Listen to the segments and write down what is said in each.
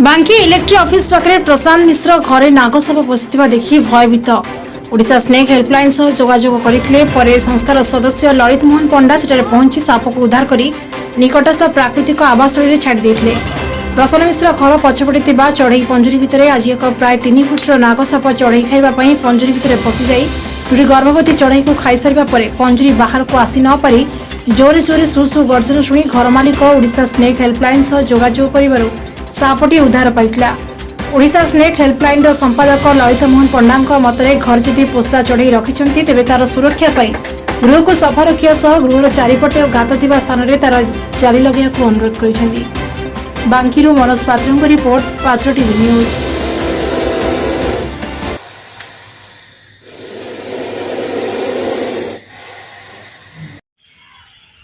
बांकी इलेक्ट्री ऑफिस पाखे प्रशांत मिश्र घरे नागसाप पशिथिबा देखि भयभीत ओडिशा स्नेक हेल्पलाइन सह जोगाजोग करते संस्थार सदस्य ललित मोहन पंडा सेठारे पहुंची साप को उद्धार कर निकटस्थ प्राकृतिक आवासस्थल छाड़ी देते। प्रसन्न मिश्र घर पछपटे चढ़ई पंजुरी भितर आज एक प्राय 3 फुटर नागसाप चढ़ई खाइबापी पंजुरी भितर पशि जाई दुटी गर्भवती चढ़ई को खाई सारिबा परे पंजुरी बाहर को आसी न पारि जोरे जोरे सु गर्जन शुणी घर मालिक ओडिशा स्नेक हेल्पलाइन सह जोगाजोग करिबारु सापटी उद्धार पाइथिला। ओडिशा स्नेक हेल्पलाइन संपादक ललित मोहन पंडा मतरे घर जदि पोषा चढ़ई रखिछंती तेबे तार सुरक्षा पाई गृह को सफा रखिया सह गृहर चारिपटे गात थिबा स्थान रे तार जाली लगाइବାକୁ अनुरोध करिसेंती। बांकीरू मनोज पात्रଙ୍କ रिपोर्ट पात्र टीवी न्यूज।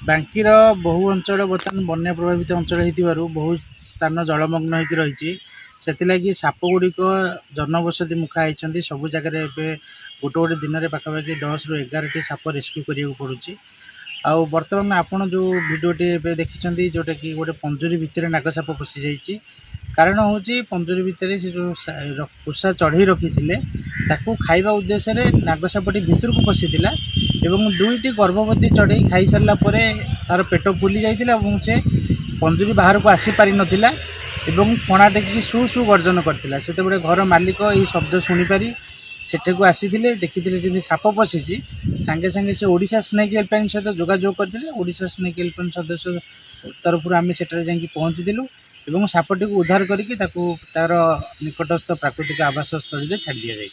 बांकीर बहु अंचल बर्तमान बन्या प्रभावित अंचल हो बहु स्थान जलमग्न होकर रही से साप गुड़िक जनबसति मुखा होती सबु जगह गोटे गोटे दिन में पाखापाखि 10 ରୁ 11टी साप रेस्क्यू करा पड़ुची। आउ बर्तमान आपड़ जो भिडियोटी देखिं जोटा कि गोटे पंजुरी भितर नागसाप पशि जाइए कारण हूँ पंजुरी भितर से जो पोषा चढ़ई रखी खाइबा उद्देश्य नागसापटी भितर को पशिला एवं 2टी गर्भवती चढ़ई खाई सारा तार पेट फुली जाइए से पंजुरी बाहर को आसी पारि नथिला एवं फणा टेकिकी सु गर्जन करथिला। सेतेबेले घर मालिक ये शब्द शुणिपारी सेठे को आसी देखी जमी साप पशि सांगे सांगे से ओडिशा स्नेक हेल्पलाइन सहित जोगाजोग करते। ओडिशा स्नेक हेल्पलाइन सदस्य तरफ आम सेठारे जाकि पहुँचीलु एवं सापटी को उद्धार करके तार निकटस्थ प्राकृतिक आवास स्थल छाड़ दि जाइए।